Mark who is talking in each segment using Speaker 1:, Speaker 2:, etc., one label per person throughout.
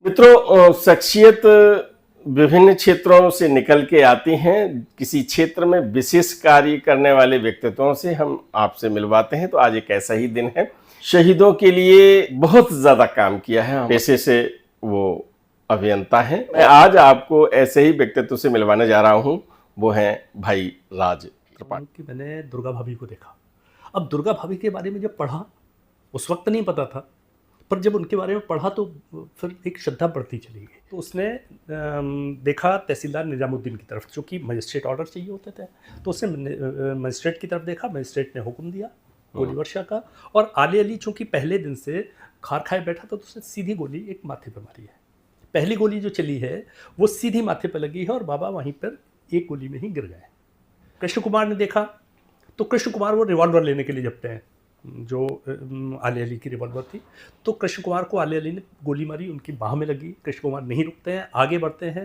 Speaker 1: मित्रों, शख्सियत विभिन्न क्षेत्रों से निकल के आती हैं। किसी क्षेत्र में विशेष कार्य करने वाले व्यक्तित्वों से हम आपसे मिलवाते हैं। तो आज एक ऐसा ही दिन है। शहीदों के लिए बहुत ज्यादा काम किया है, पेशे से वो अभियंता हैं। मैं आज आपको ऐसे ही व्यक्तित्व से मिलवाने जा रहा हूँ। वो हैं भाई राज त्रिपाठी।
Speaker 2: कि मैंने दुर्गा भाभी को देखा। अब दुर्गा भाभी के बारे में जब पढ़ा, उस वक्त नहीं पता था, पर जब उनके बारे में पढ़ा तो फिर एक श्रद्धा बढ़ती चली गई। तो उसने देखा तहसीलदार निजामुद्दीन की तरफ, जो कि मजिस्ट्रेट ऑर्डर चाहिए होते थे। तो उसने मजिस्ट्रेट की तरफ देखा, मजिस्ट्रेट ने हुक्म दिया गोली वर्षा का। और आले अली चूंकि पहले दिन से खार खाए बैठा था, तो उसने सीधी गोली एक माथे पर मारी है। पहली गोली जो चली है वो सीधी माथे पर लगी है और बाबा वहीं पर एक गोली में ही गिर गए। कृष्ण कुमार ने देखा तो कृष्ण कुमार वो रिवॉल्वर लेने के लिए जपते हैं, जो आले अली की रिवॉल्वर थी। तो कृष्ण कुमार को आले अली ने गोली मारी, उनकी बाह में लगी। कृष्ण कुमार नहीं रुकते हैं, आगे बढ़ते हैं।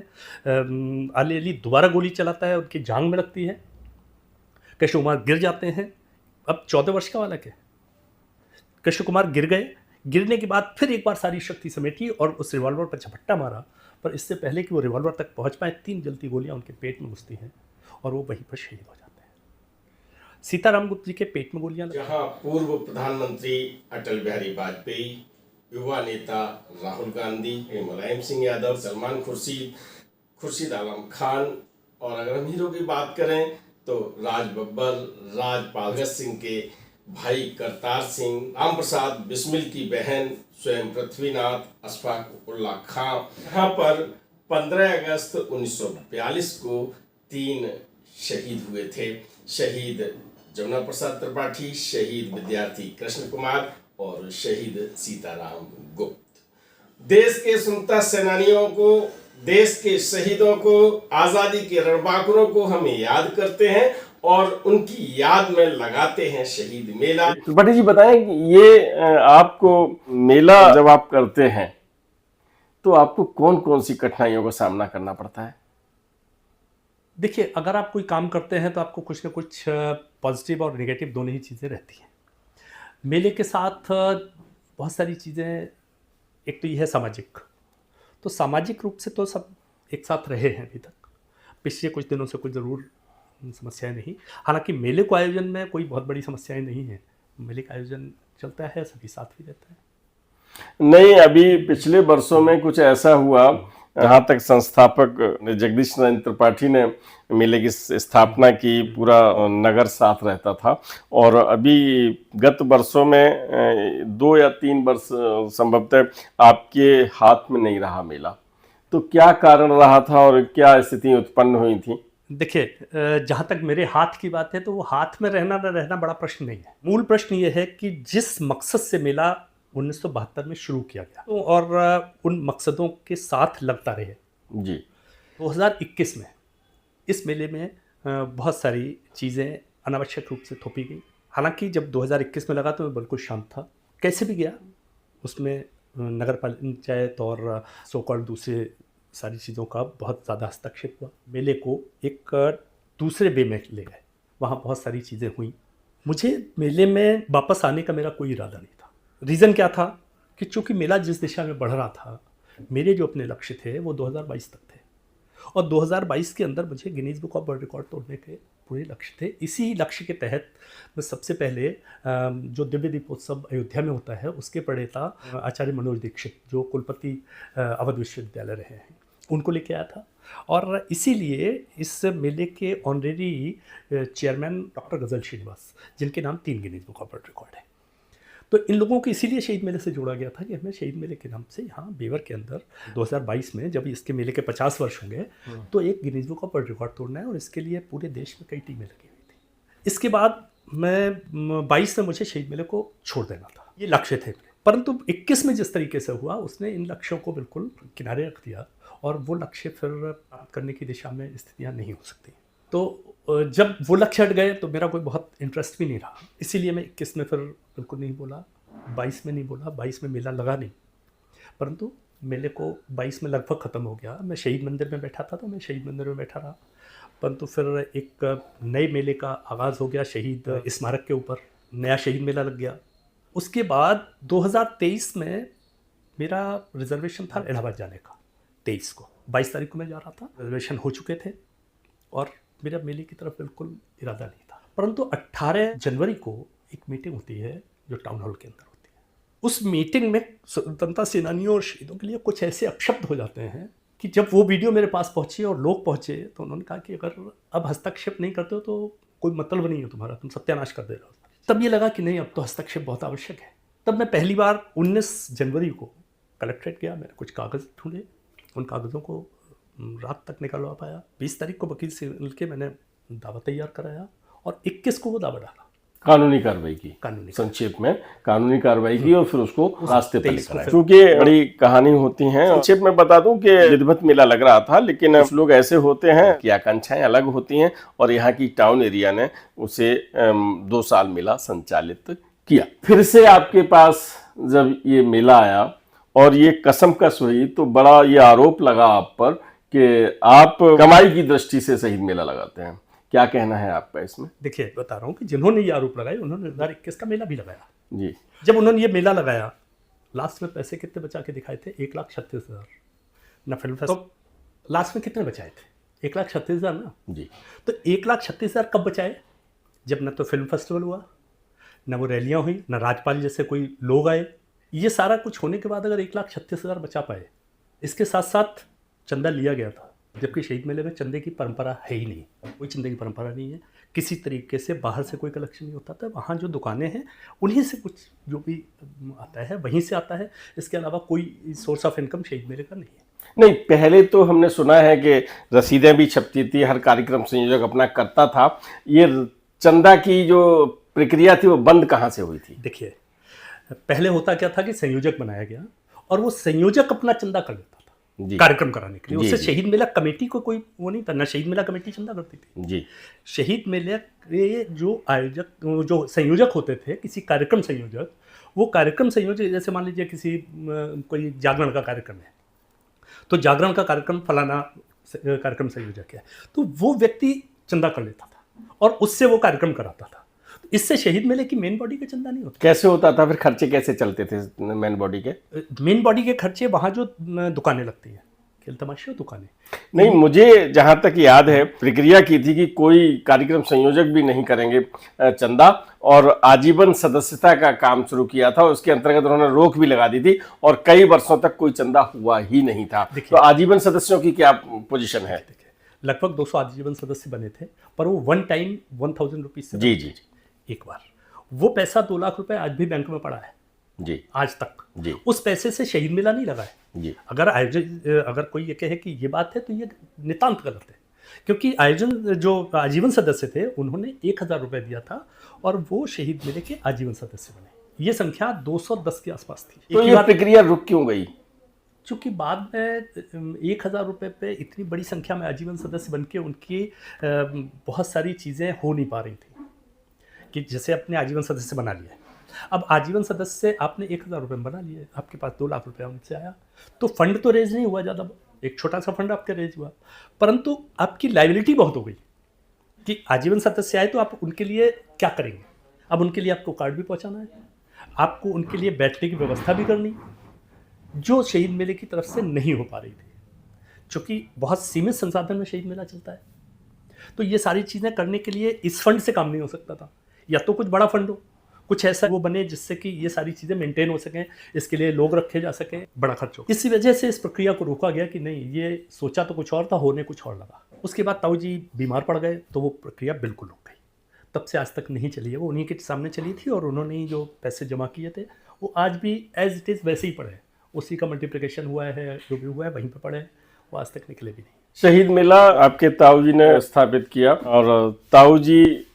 Speaker 2: आले अली दोबारा गोली चलाता है, उनकी जांग में लगती है। कृष्ण कुमार गिर जाते हैं। अब 14 वर्ष का बालक है। कृष्ण कुमार गिर गए। गिरने के बाद फिर एक बार सारी शक्ति समेटी और उस रिवॉल्वर पर झपट्टा मारा। पर इससे पहले कि वो रिवॉल्वर तक पहुंच पाए, 3 जलती गोलियां उनके पेट में घुसती हैं और वो वहीं पर शहीद हो जाते हैं। सीताराम गुप्त जी के पेट में गोलियां लगी।
Speaker 1: जहां पूर्व प्रधानमंत्री अटल बिहारी वाजपेयी, युवा नेता राहुल गांधी, मुलायम सिंह यादव, सलमान खुर्शीद, खुर्शीद आलम खान, और अगर हम हीरो की बात करें तो राज बब्बर, राजपाल भगत सिंह के भाई करतार सिंह, राम प्रसाद बिस्मिल की बहन स्वयं पृथ्वीनाथ, अशफाक उल्लाह खां। यहाँ पर 15 अगस्त 1942 को 3 शहीद हुए थे। शहीद जमुना प्रसाद त्रिपाठी, शहीद विद्यार्थी कृष्ण कुमार और शहीद सीताराम गुप्त। देश के स्वतंत्रता सेनानियों को, देश के शहीदों को, आजादी के रणबांकुरों को हम याद करते हैं और उनकी याद में लगाते हैं शहीद मेला। त्रिपाठी जी बताएं कि ये आपको मेला जब आप करते हैं तो आपको कौन कौन सी कठिनाइयों का सामना करना पड़ता है?
Speaker 2: देखिए, अगर आप कोई काम करते हैं तो आपको कुछ ना कुछ पॉजिटिव और नेगेटिव दोनों ही चीज़ें रहती हैं। मेले के साथ बहुत सारी चीज़ें, एक तो ये है सामाजिक। तो सामाजिक रूप से तो सब एक साथ रहे हैं अभी तक। पिछले कुछ दिनों से कोई ज़रूर समस्याएं नहीं। हालांकि मेले को आयोजन में कोई बहुत बड़ी समस्याएं नहीं है। मेले का आयोजन चलता है, सभी साथ भी रहते हैं।
Speaker 1: नहीं, अभी पिछले वर्षों में कुछ ऐसा हुआ, जहाँ तक संस्थापक जगदीश नारायण त्रिपाठी ने मेले की स्थापना की, पूरा नगर साथ रहता था। और अभी गत वर्षों में 2 या 3 वर्ष संभवतः आपके हाथ में नहीं रहा मेला। तो क्या कारण रहा था और क्या स्थिति उत्पन्न हुई थी?
Speaker 2: देखिए, जहाँ तक मेरे हाथ की बात है तो वो हाथ में रहना न रहना बड़ा प्रश्न नहीं है। मूल प्रश्न ये है कि जिस मकसद से मेला 1972 में शुरू किया गया तो और उन मकसदों के साथ लगता रहे
Speaker 1: जी।
Speaker 2: 2021 में इस मेले में बहुत सारी चीज़ें अनावश्यक रूप से थोपी गई। हालांकि जब 2021 में लगा तो मैं बिल्कुल शांत था। कैसे भी गया, उसमें नगर पंचायत और सो कॉल्ड दूसरे सारी चीज़ों का बहुत ज़्यादा हस्तक्षेप हुआ। मेले को एक दूसरे वे में ले गए, वहाँ बहुत सारी चीज़ें हुई। मुझे मेले में वापस आने का मेरा कोई इरादा नहीं था। रीज़न क्या था कि चूँकि मेला जिस दिशा में बढ़ रहा था, मेरे जो अपने लक्ष्य थे वो 2022 तक थे और 2022 के अंदर मुझे Guinness book of world record तोड़ने के पूरे लक्ष्य थे। इसी लक्ष्य के तहत मैं सबसे पहले जो दिव्य दीपोत्सव अयोध्या में होता है उसके प्रणेता आचार्य मनोज दीक्षित, जो कुलपति अवध विश्वविद्यालय रहे हैं, उनको लेके आया था। और इसीलिए इस मेले के ऑनरेरी चेयरमैन डॉक्टर गजल श्रीनिवास, जिनके नाम 3 Guinness book of world record है। तो इन लोगों को इसीलिए शहीद मेले से जोड़ा गया था कि हमें शहीद मेले के नाम से यहाँ बेवर के अंदर 2022 में जब इसके मेले के 50 वर्ष होंगे तो एक Guinness book of world record तोड़ना है और इसके लिए पूरे देश में कई टीमें लगी हुई थी। इसके बाद मैं 22 में मुझे शहीद मेले को छोड़ देना था, ये लक्ष्य थे। परंतु 21 में जिस तरीके से हुआ उसने इन लक्ष्यों को बिल्कुल किनारे रख दिया और वो लक्ष्य फिर प्राप्त करने की दिशा में स्थितियाँ नहीं हो सकती। तो जब वो लक्ष्य हट गए तो मेरा कोई बहुत इंटरेस्ट भी नहीं रहा। इसीलिए मैं 21 में फिर बिल्कुल नहीं बोला, 22 में नहीं बोला। 22 में मेला लगा नहीं, परंतु मेले को 22 में लगभग ख़त्म हो गया। मैं शहीद मंदिर में बैठा था तो मैं शहीद मंदिर में बैठा रहा, परंतु फिर एक नए मेले का आगाज़ हो गया। शहीद स्मारक के ऊपर नया शहीद मेला लग गया। उसके बाद 2023 में मेरा रिजर्वेशन था इलाहाबाद जाने का 23 को, 22 तारीख को मैं जा रहा था, रिजर्वेशन हो चुके थे और मेरा मेले की तरफ बिल्कुल इरादा नहीं था। परंतु 18 जनवरी को एक मीटिंग होती है जो टाउन हॉल के अंदर होती है। उस मीटिंग में स्वतंत्रता सेनानियों और शहीदों के लिए कुछ ऐसे अपशब्द हो जाते हैं कि जब वो वीडियो मेरे पास पहुंची और लोग पहुंचे तो उन्होंने कहा कि अगर अब हस्तक्षेप नहीं करते हो तो कोई मतलब नहीं है तुम्हारा, तुम सत्यानाश कर दे रहे हो। तब ये लगा कि नहीं, अब तो हस्तक्षेप बहुत आवश्यक है। तब मैं पहली बार 19 जनवरी को कलेक्ट्रेट गया, मैंने कुछ कागज़ ढूंढे, उन कागज़ों को रात तक निकलवा पाया। 20 तारीख को वकील से मिलकर मैंने दावा तैयार कराया और 21 को वो दावा डाला।
Speaker 1: कानूनी कार्रवाई की,
Speaker 2: कानूनी
Speaker 1: संक्षेप में कानूनी कार्रवाई की और फिर उसको रास्ते पर लेकर आए।
Speaker 2: फिर-
Speaker 1: क्योंकि बड़ी कहानी होती हैं। संक्षेप में बता दूं कि विधिवत मेला लग रहा था, लेकिन कुछ लोग ऐसे होते हैं कि आकांक्षाएं अलग होती हैं और यहाँ की टाउन एरिया ने उसे 2 साल मेला संचालित किया। फिर से आपके पास जब ये मेला आया और ये कसमकस हुई तो बड़ा ये आरोप लगा आप पर कि आप कमाई की दृष्टि से शहीद मेला लगाते हैं। क्या कहना है आपका इसमें?
Speaker 2: देखिए, बता रहा हूँ कि जिन्होंने ये आरोप लगाए उन्होंने 2021 का मेला भी लगाया
Speaker 1: जी।
Speaker 2: जब उन्होंने ये मेला लगाया, लास्ट में पैसे कितने बचा के दिखाए थे? 1,36,000 ना फिल्म फेस्ट। तो लास्ट में कितने बचाए थे? 1,36,000 ना
Speaker 1: जी।
Speaker 2: तो 1,36,000 कब बचाए? जब न तो फिल्म फेस्टिवल हुआ, न वो रैलियां हुई, न राज्यपाल जैसे कोई लोग आए। ये सारा कुछ होने के बाद अगर 1,36,000 बचा पाए, इसके साथ साथ चंदा लिया गया था, जबकि शहीद मेले में चंदे की परंपरा है ही नहीं, कोई चंदे की परंपरा नहीं है। किसी तरीके से बाहर से कोई कलेक्शन नहीं होता था। वहाँ जो दुकानें हैं उन्हीं से कुछ जो भी आता है वहीं से आता है। इसके अलावा कोई सोर्स ऑफ इनकम शहीद मेले का नहीं है।
Speaker 1: नहीं, पहले तो हमने सुना है कि रसीदें भी छपती थी, हर कार्यक्रम संयोजक अपना करता था। ये चंदा की जो प्रक्रिया थी वो बंद कहाँ से हुई थी?
Speaker 2: देखिए, पहले होता क्या था कि संयोजक बनाया गया और वो संयोजक अपना चंदा कर लेता था
Speaker 1: जी।
Speaker 2: कार्यक्रम कराने के लिए।
Speaker 1: जी,
Speaker 2: उससे
Speaker 1: जी।
Speaker 2: शहीद मेला कमेटी को कोई वो नहीं था, ना शहीद मेला कमेटी चंदा करती थी।
Speaker 1: जी।
Speaker 2: शहीद मेले के जो आयोजक, जो संयोजक होते थे, किसी कार्यक्रम संयोजक, वो कार्यक्रम संयोजक जैसे मान लीजिए किसी कोई जागरण का कार्यक्रम है तो जागरण का कार्यक्रम फलाना कार्यक्रम संयोजक है, तो वो व्यक्ति चंदा कर लेता था और उससे वो कार्यक्रम कराता था। इससे शहीद मेले की मेन बॉडी का चंदा नहीं होता।
Speaker 1: कैसे होता था फिर? खर्चे कैसे चलते थे मेन बॉडी के?
Speaker 2: मेन बॉडी के खर्चे वहाँ जो दुकानें लगती हैं, खेल तमाशे दुकानें।
Speaker 1: नहीं, मुझे जहां तक याद है प्रक्रिया की थी कि कोई कार्यक्रम संयोजक भी नहीं करेंगे चंदा, और आजीवन सदस्यता का काम शुरू किया था। उसके अंतर्गत उन्होंने रोक भी लगा दी थी और कई वर्षों तक कोई चंदा हुआ ही नहीं था। तो आजीवन सदस्यों की क्या पोजीशन है?
Speaker 2: लगभग 200 आजीवन सदस्य बने थे, पर वो वन टाइम 1,000 रुपीज से
Speaker 1: जी जी
Speaker 2: एक बार। वो पैसा 2 लाख रुपए आज भी बैंक में पड़ा है
Speaker 1: जी
Speaker 2: आज तक।
Speaker 1: जी
Speaker 2: उस पैसे से शहीद मेला नहीं लगा है।
Speaker 1: जी।
Speaker 2: अगर कोई ये कहे कि ये बात है तो ये नितांत गलत है, क्योंकि आयोजन जो आजीवन सदस्य थे उन्होंने 1,000 रुपये दिया था और वो शहीद मेले के आजीवन सदस्य बने। ये संख्या 210 के आसपास थी।
Speaker 1: तो ये प्रक्रिया रुक क्यों गई?
Speaker 2: चूँकि बाद में 1,000 रुपये पे इतनी बड़ी संख्या में आजीवन सदस्य बन के उनकी बहुत सारी चीज़ें हो नहीं पा रही थी कि जैसे अपने आजीवन सदस्य बना लिया। अब आजीवन सदस्य आपने 1,000 रुपये बना लिए, आपके पास 2 लाख रुपया उनसे आया, तो फंड तो रेज नहीं हुआ ज़्यादा, एक छोटा सा फंड आपका रेज हुआ, परंतु आपकी लाइबिलिटी बहुत हो गई कि आजीवन सदस्य आए तो आप उनके लिए क्या करेंगे। अब उनके लिए आपको कार्ड भी पहुँचाना है, आपको उनके लिए बैठने की व्यवस्था भी करनी, जो शहीद मेले की तरफ से नहीं हो पा रही थी, चूँकि बहुत सीमित संसाधन में शहीद मेला चलता है। तो ये सारी चीज़ें करने के लिए इस फंड से काम नहीं हो सकता था, या तो कुछ बड़ा फंड हो, कुछ ऐसा वो बने जिससे कि ये सारी चीज़ें मेंटेन हो सकें, इसके लिए लोग रखे जा सकें, बड़ा खर्च हो। इसी वजह से इस प्रक्रिया को रोका गया कि नहीं, ये सोचा तो कुछ और था, होने कुछ और लगा। उसके बाद ताऊ जी बीमार पड़ गए तो वो प्रक्रिया बिल्कुल रुक गई। तब से आज तक नहीं चली है, वो उन्हीं के सामने चली थी और उन्होंने ही जो पैसे जमा किए थे वो आज भी एज इट इज़ वैसे ही पड़े हैं। उसी का मल्टीप्लिकेशन हुआ है, जो भी हुआ है वहीं पर पड़े हैं, वो आज तक निकले भी नहीं।
Speaker 1: शहीद मेला आपके ताऊ जी ने स्थापित किया और ताऊ जी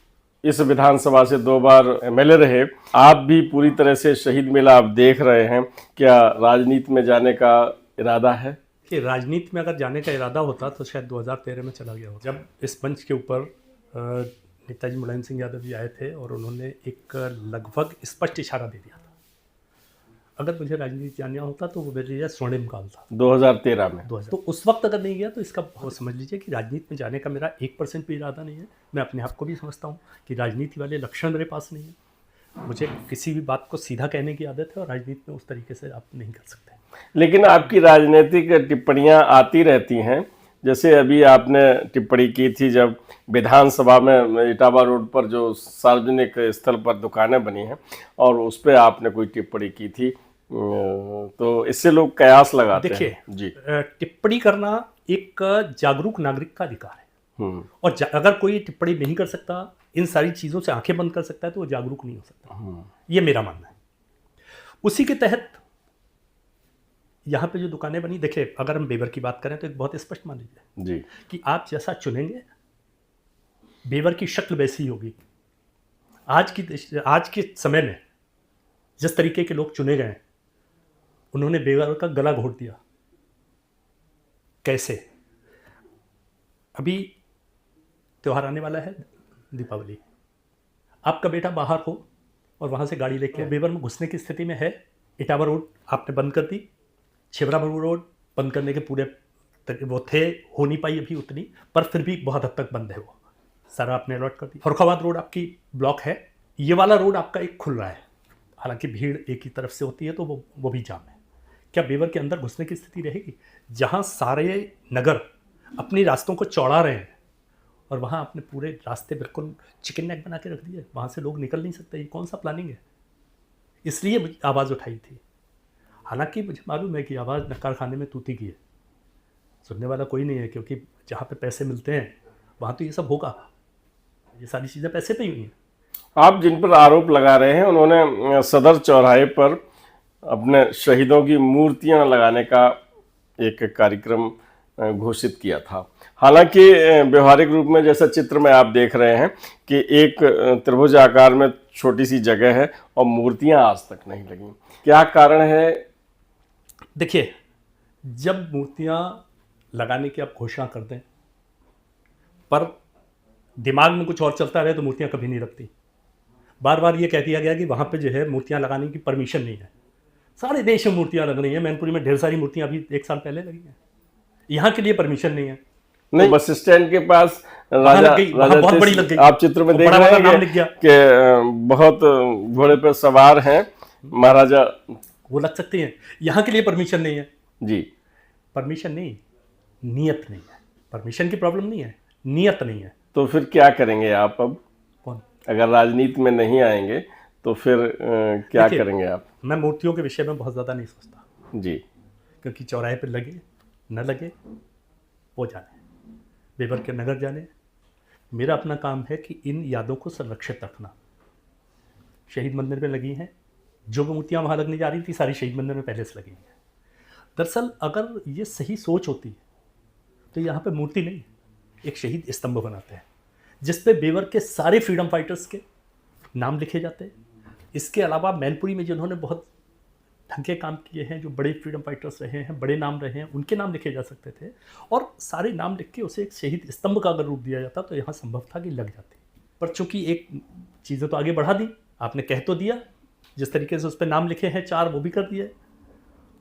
Speaker 1: इस विधानसभा से 2 बार एमएलए रहे। आप भी पूरी तरह से शहीद मेला आप देख रहे हैं, क्या राजनीति में जाने का इरादा है?
Speaker 2: कि राजनीति में अगर जाने का इरादा होता तो शायद 2013 में चला गया होता, जब इस मंच के ऊपर नेताजी मुलायम सिंह यादव जी आए थे और उन्होंने एक लगभग स्पष्ट इशारा दे दिया था। अगर मुझे राजनीति जाना होता तो वो मेरे लिए स्वर्णिम काल था
Speaker 1: 2013 में।
Speaker 2: तो उस वक्त अगर नहीं गया तो इसका बहुत समझ लीजिए कि राजनीति में जाने का मेरा 1% भी इरादा नहीं है। मैं अपने आप को भी समझता हूँ कि राजनीति वाले लक्षण मेरे पास नहीं है। मुझे किसी भी बात को सीधा कहने की आदत है और राजनीति में उस तरीके से आप नहीं कर सकते।
Speaker 3: लेकिन आपकी राजनीतिक टिप्पणियां आती रहती हैं। जैसे अभी आपने टिप्पणी की थी जब विधानसभा में इटावा रोड पर जो सार्वजनिक स्थल पर दुकानें बनी हैं और उस पर आपने कोई टिप्पणी की थी, तो इससे लोग कयास लगाते
Speaker 2: देखिए,
Speaker 3: हैं। जी।
Speaker 2: टिप्पणी करना एक जागरूक नागरिक का अधिकार है। और अगर कोई टिप्पणी नहीं कर सकता, इन सारी चीज़ों से आंखें बंद कर सकता है, तो वो जागरूक नहीं हो सकता। ये मेरा मानना है। उसी के तहत यहाँ पे जो दुकानें बनी, देखिए अगर हम बेवर की बात करें तो एक बहुत स्पष्ट मान लीजिए
Speaker 3: जी।
Speaker 2: कि आप जैसा चुनेंगे बेवर की शक्ल वैसी होगी। आज के समय में जिस तरीके के लोग चुने गए, उन्होंने बेवर का गला घोट दिया। कैसे? अभी त्यौहार आने वाला है, दीपावली। आपका बेटा बाहर हो और वहाँ से गाड़ी लेके बेवर में घुसने की स्थिति में है। इटावा रोड आपने बंद कर दी, छिबरा रोड बंद करने के पूरे वो थे, हो नहीं पाई अभी उतनी, पर फिर भी बहुत हद तक बंद है। वो सारा आपने अलॉट कर दी। फरुखाबाद रोड आपकी ब्लॉक है, ये वाला रोड आपका एक खुल रहा है। हालांकि भीड़ एक ही तरफ से होती है तो वो भी जाम है। क्या बेवर के अंदर घुसने की स्थिति रहेगी? जहाँ सारे नगर अपने रास्तों को चौड़ा रहे हैं और वहाँ आपने पूरे रास्ते बिल्कुल चिकन नेक बना के रख दिए, वहाँ से लोग निकल नहीं सकते। ये कौन सा प्लानिंग है? इसलिए आवाज़ उठाई थी। हालांकि मुझे मालूम है कि आवाज़ नक्कार खाने में तूती की है, सुनने वाला कोई नहीं है, क्योंकि जहाँ पे पैसे मिलते हैं वहाँ तो ये सब होगा। ये सारी चीज़ें पैसे पे ही हुई हैं।
Speaker 3: आप जिन पर आरोप लगा रहे हैं, उन्होंने सदर चौराहे पर अपने शहीदों की मूर्तियां लगाने का एक कार्यक्रम घोषित किया था। हालांकि व्यवहारिक रूप में जैसा चित्र में आप देख रहे हैं कि एक त्रिभुज आकार में छोटी सी जगह है और मूर्तियां आज तक नहीं लगी। क्या कारण है?
Speaker 2: देखिए, जब मूर्तियां लगाने की आप घोषणा कर दें पर दिमाग में कुछ और चलता रहे तो मूर्तियां कभी नहीं लगती। बार बार ये कह दिया गया कि वहाँ पे जो है मूर्तियां लगाने की परमिशन नहीं है। सारे देश में मूर्तियां लग रही हैं। मैनपुरी में ढेर सारी मूर्तियां अभी 1 साल पहले लगी हैं। यहाँ के लिए परमिशन नहीं है।
Speaker 3: नहीं, बस स्टैंड के पास
Speaker 2: वहाँ लग गई, वहाँ बहुत बड़ी लग गई।
Speaker 3: आप चित्र में देख
Speaker 2: बड़ा
Speaker 3: रहे
Speaker 2: वाला नाम
Speaker 3: हैं
Speaker 2: लिख गया
Speaker 3: कि बहुत घोड़े पर सवार हैं महाराजा।
Speaker 2: वो लग सकती हैं। यहाँ के लिए परमिशन नहीं है।
Speaker 3: जी।
Speaker 2: परमिशन नहीं, नियत नहीं है। परमिशन की प्रॉब्लम नहीं है, नियत नहीं है।
Speaker 3: तो फिर क्या करेंगे आप अब?
Speaker 2: कौन?
Speaker 3: अगर राजनीति में नहीं आएंगे तो फिर क्या करेंगे आप?
Speaker 2: मैं मूर्तियों के विषय में बहुत ज़्यादा नहीं सोचता
Speaker 3: जी।
Speaker 2: क्योंकि चौराहे पर लगे न लगे वो जाने, बेवर के नगर जाने। मेरा अपना काम है कि इन यादों को संरक्षित रखना। शहीद मंदिर में लगी हैं, जो मूर्तियाँ वहाँ लगने जा रही थी सारी शहीद मंदिर में पहले से लगी हैं। दरअसल अगर ये सही सोच होती तो यहाँ पे मूर्ति नहीं, एक शहीद स्तंभ बनाते हैं जिस पे बेवर के सारे फ्रीडम फाइटर्स के नाम लिखे जाते हैं। इसके अलावा मैनपुरी में जिन्होंने बहुत ढंग के काम किए हैं, जो बड़े फ्रीडम फाइटर्स रहे हैं, बड़े नाम रहे हैं, उनके नाम लिखे जा सकते थे और सारे नाम लिख के उसे एक शहीद स्तंभ का अगर रूप दिया जाता तो यहाँ संभव था कि लग जाती। पर चूंकि एक चीज़ें तो आगे बढ़ा दी, आपने कह तो दिया, जिस तरीके से उस पर नाम लिखे हैं 4 वो भी कर दिए,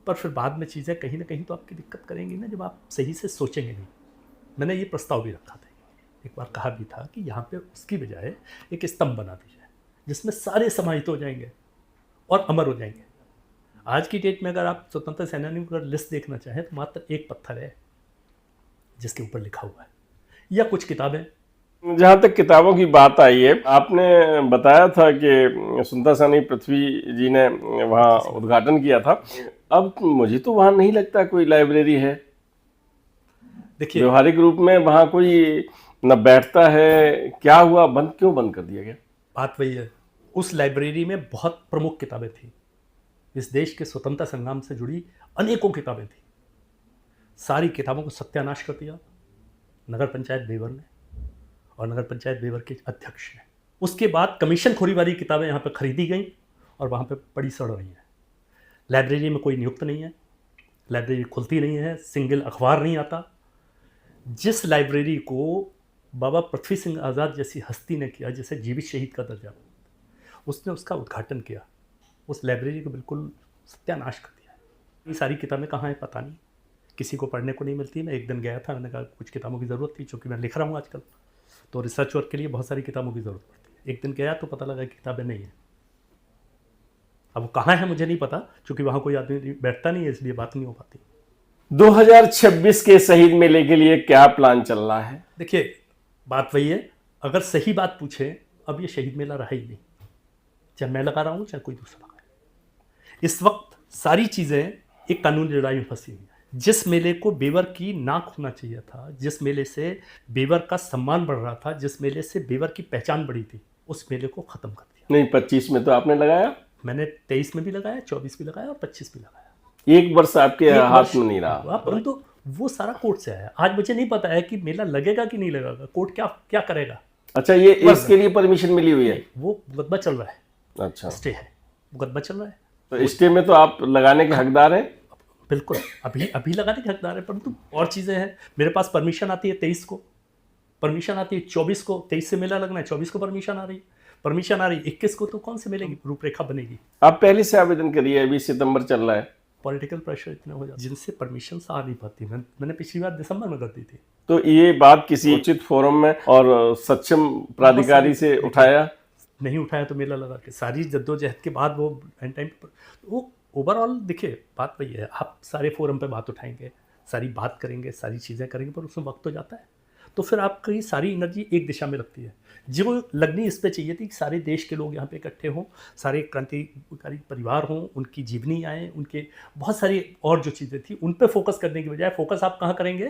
Speaker 2: पर फिर बाद में चीज़ें कहीं ना कहीं तो आपकी दिक्कत करेंगी ना जब आप सही से सोचेंगे नहीं। मैंने ये प्रस्ताव भी रखा था, एक बार कहा भी था कि यहाँ पे उसकी बजाय एक स्तंभ बना दी जाए जिसमें सारे समाहित हो जाएंगे और अमर हो जाएंगे। आज की डेट में अगर आप स्वतंत्रता सेनानियों का लिस्ट देखना चाहें तो मात्र एक पत्थर है जिसके ऊपर लिखा हुआ है, या कुछ किताबें।
Speaker 3: जहाँ तक किताबों की बात आई है, आपने बताया था कि स्वतंत्रता सेनानी पृथ्वी जी ने वहाँ उद्घाटन किया था। अब मुझे तो वहाँ नहीं लगता कोई लाइब्रेरी है।
Speaker 2: देखिए,
Speaker 3: व्यवहारिक रूप में वहाँ कोई न बैठता है। क्या हुआ, क्यों बंद कर दिया गया?
Speaker 2: बात वही है, उस लाइब्रेरी में बहुत प्रमुख किताबें थी। इस देश के स्वतंत्रता संग्राम से जुड़ी अनेकों किताबें थी। सारी किताबों को सत्यानाश कर दिया नगर पंचायत बेवर ने और नगर पंचायत बेवर के अध्यक्ष ने। उसके बाद कमीशन खोरी वाली किताबें यहाँ पर खरीदी गई और वहाँ पर पड़ी सड़ रही हैं। लाइब्रेरी में कोई नियुक्त नहीं है, लाइब्रेरी खुलती नहीं है, सिंगल अखबार नहीं आता। जिस लाइब्रेरी को बाबा पृथ्वी सिंह आज़ाद जैसी हस्ती ने किया, जिसे जीवित शहीद का दर्जा, उसने उसका उद्घाटन किया, उस लाइब्रेरी को बिल्कुल सत्यानाश कर दिया। ये सारी किताबें कहाँ हैं पता नहीं, किसी को पढ़ने को नहीं मिलती। मैं एक दिन गया था, मैंने कहा कुछ किताबों की ज़रूरत थी, चूँकि मैं लिख रहा हूँ आजकल तो रिसर्च वर्क के लिए बहुत सारी किताबों की ज़रूरत पड़ती है। एक दिन गया तो पता लगा कि किताबें नहीं हैं। अब वो कहाँ है मुझे नहीं पता, क्योंकि वहाँ कोई आदमी बैठता नहीं है, इसलिए बात नहीं हो पाती।
Speaker 3: 2026 के शहीद मेले के लिए क्या प्लान चल रहा है?
Speaker 2: देखिए, बात वही है, अगर सही बात पूछे, अब ये शहीद मेला रहा ही नहीं, चाहे मैं लगा रहा हूँ चाहे कोई दूसरा लगा है। इस वक्त सारी चीज़ें एक कानूनी लड़ाई में फंसी हुई है। जिस मेले को बेवर की नाक होना चाहिए था, जिस मेले से बेवर का सम्मान बढ़ रहा था, जिस मेले से बेवर की पहचान बढ़ी थी, उस मेले को ख़त्म कर दिया।
Speaker 3: नहीं, 25 में तो आपने लगाया,
Speaker 2: मैंने 23 में भी लगाया, 24 भी लगाया और 25 भी लगाया।
Speaker 3: एक वर्ष आपके हाथ में नहीं रहा,
Speaker 2: परंतु वो सारा कोर्ट से आया। आज मुझे नहीं पता है कि मेला लगेगा कि नहीं लगेगा, कोर्ट क्या क्या करेगा।
Speaker 3: अच्छा, ये इसके लिए परमिशन मिली हुई है?
Speaker 2: वो मुकदमा चल रहा है।
Speaker 3: अच्छा,
Speaker 2: स्टे है, मुकदमा चल रहा है।
Speaker 3: तो स्टे में तो आप लगाने के हकदार हैं?
Speaker 2: बिल्कुल, अभी लगाने के हकदार है, परंतु और चीज़ें हैं। मेरे पास परमिशन आती है 23 को, परमिशन आती है 24 को, 23 से मेला लगना है, 24 को परमिशन आ रही है, परमिशन आ रही है 21 को, तो कौन से मेले की रूपरेखा बनेगी?
Speaker 3: आप पहले से आवेदन करिए, अभी सितंबर चल रहा है।
Speaker 2: पॉलिटिकल प्रेशर इतना हो जाता है, जिनसे परमिशन आ नहीं पाती। मैंने पिछली बार दिसंबर में कर दी थी।
Speaker 3: तो ये बात किसी उचित फोरम में और सक्षम प्राधिकारी से उठाया?
Speaker 2: नहीं उठाया तो मेला लगा के, सारी जद्दोजहद के बाद वो एंड टाइम पर वो ओवरऑल देखिए, बात वही है, आप सारे फोरम पे बात उठाएंगे, सारी बात करेंगे, सारी चीज़ें करेंगे, पर उसमें वक्त तो जाता है। तो फिर आपकी सारी एनर्जी एक दिशा में लगती है। जो लगनी इस पे चाहिए थी कि सारे देश के लोग यहाँ पे इकट्ठे हों, सारे क्रांतिकारी परिवार हों, उनकी जीवनी आए, उनके बहुत सारी और जो चीज़ें थी उन पे फोकस करने की बजाय फोकस आप कहाँ करेंगे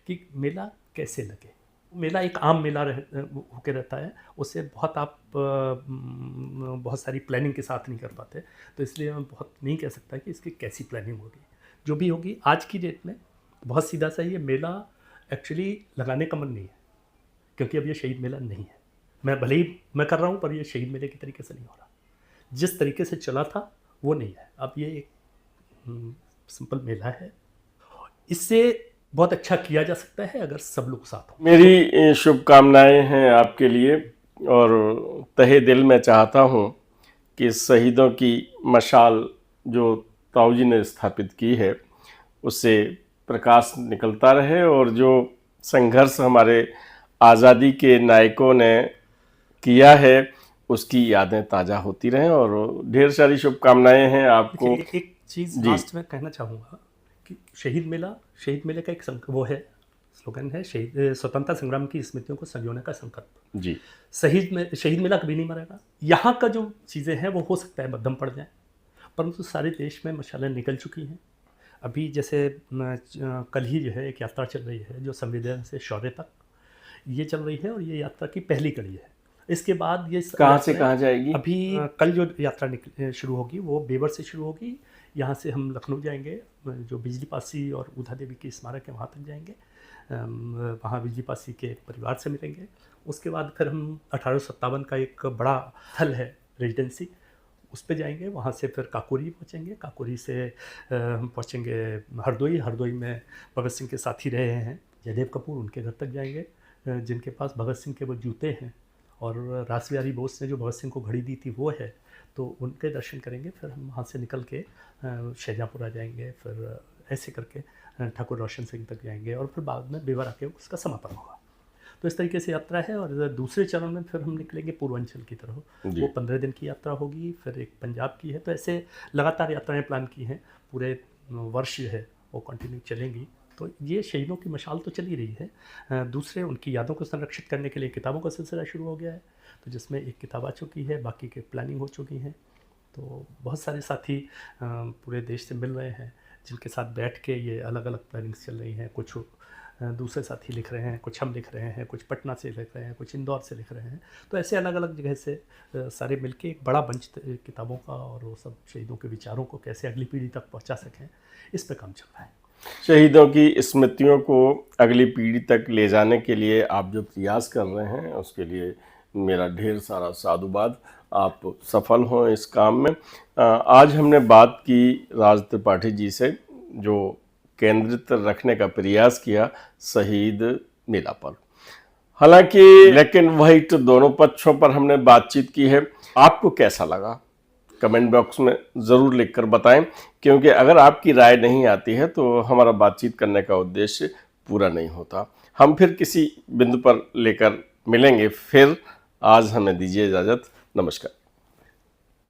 Speaker 2: कि मेला कैसे लगे। मेला एक आम मेला होकर रहता है, उससे बहुत आप बहुत सारी प्लानिंग के साथ नहीं कर पाते। तो इसलिए मैं बहुत नहीं कह सकता कि इसकी कैसी प्लानिंग होगी। जो भी होगी आज की डेट में बहुत सीधा सा ये मेला एक्चुअली लगाने का मन नहीं है, क्योंकि अब ये शहीद मेला नहीं है। मैं भले ही मैं कर रहा हूँ, पर ये शहीद मेले के तरीके से नहीं हो रहा। जिस तरीके से चला था वो नहीं है। अब ये एक सिंपल मेला है, इससे बहुत अच्छा किया जा सकता है अगर सब लोग साथ हों।
Speaker 3: मेरी शुभकामनाएं हैं आपके लिए, और तहे दिल में चाहता हूँ कि शहीदों की मशाल जो ताऊजी ने स्थापित की है उससे प्रकाश निकलता रहे, और जो संघर्ष हमारे आज़ादी के नायकों ने किया है उसकी यादें ताज़ा होती रहें। और ढेर सारी शुभकामनाएं हैं आपको।
Speaker 2: एक चीज़ लास्ट में कहना चाहूँगा कि शहीद मेले का एक वो है, स्लोगन है, स्वतंत्रता संग्राम की स्मृतियों को संजोने का संकल्प।
Speaker 3: जी,
Speaker 2: शहीद मेला कभी नहीं मरेगा। यहाँ का जो चीज़ें हैं वो हो सकता है मध्यम पड़ जाए, परंतु सारे देश में मशालें निकल चुकी हैं। अभी जैसे कल ही जो है एक यात्रा चल रही है जो संविधान से शौर्य तक ये चल रही है, और ये यात्रा की पहली कड़ी है। इसके बाद ये
Speaker 3: कहाँ से कहाँ जाएगी?
Speaker 2: अभी कल जो यात्रा शुरू होगी वो बेवर से शुरू होगी। यहाँ से हम लखनऊ जाएंगे, जो बिजली पासी और उधा देवी की स्मारक है वहाँ तक जाएंगे, वहाँ बिजली पासी के परिवार से मिलेंगे। उसके बाद फिर हम 1857 का एक बड़ा स्थल है रेजिडेंसी, उस पे जाएंगे। वहाँ से फिर काकोरी पहुँचेंगे, काकोरी से हम पहुँचेंगे हरदोई में भगत सिंह के साथी रहे हैं जयदेव कपूर, उनके घर तक जाएंगे, जिनके पास भगत सिंह के वो जूते हैं, और रासबिहारी बोस ने जो भगत सिंह को घड़ी दी थी वो है, तो उनके दर्शन करेंगे। फिर हम वहाँ से निकल के शाहजहाँपुरा जाएंगे, फिर ऐसे करके ठाकुर रोशन सिंह तक जाएंगे, और फिर बाद में बेवर आके उसका समापन होगा। तो इस तरीके से यात्रा है। और दूसरे चरण में फिर हम निकलेंगे पूर्वांचल की तरफ, वो 15 दिन की यात्रा होगी। फिर एक पंजाब की है। तो ऐसे लगातार यात्राएं प्लान की हैं, पूरे वर्ष जो है वो कंटिन्यू चलेंगी। तो ये शहीदों की मशाल तो चली रही है। दूसरे उनकी यादों को संरक्षित करने के लिए किताबों का सिलसिला शुरू हो गया है, तो जिसमें एक किताब आ चुकी है, बाकी के प्लानिंग हो चुकी हैं। तो बहुत सारे साथी पूरे देश से मिल रहे हैं, जिनके साथ बैठ के ये अलग अलग प्लानिंग्स चल रही हैं। कुछ दूसरे साथी लिख रहे हैं, कुछ हम लिख रहे हैं, कुछ पटना से लिख रहे हैं, कुछ इंदौर से लिख रहे हैं। तो ऐसे अलग अलग जगह से सारे मिलके एक बड़ा मंच किताबों का, और वो सब शहीदों के विचारों को कैसे अगली पीढ़ी तक पहुंचा सकें, इस पे काम चल रहा है।
Speaker 3: शहीदों की स्मृतियों को अगली पीढ़ी तक ले जाने के लिए आप जो प्रयास कर रहे हैं उसके लिए मेरा ढेर सारा साधुवाद। आप सफल हों इस काम में। आज हमने बात की राज त्रिपाठी जी से, जो केंद्रित रखने का प्रयास किया शहीद मेला पर। हालांकि ब्लैक एंड वाइट दोनों पक्षों पर हमने बातचीत की है। आपको कैसा लगा कमेंट बॉक्स में ज़रूर लिखकर बताएं, क्योंकि अगर आपकी राय नहीं आती है तो हमारा बातचीत करने का उद्देश्य पूरा नहीं होता। हम फिर किसी बिंदु पर लेकर मिलेंगे। फिर आज हमें दीजिए इजाज़त। नमस्कार।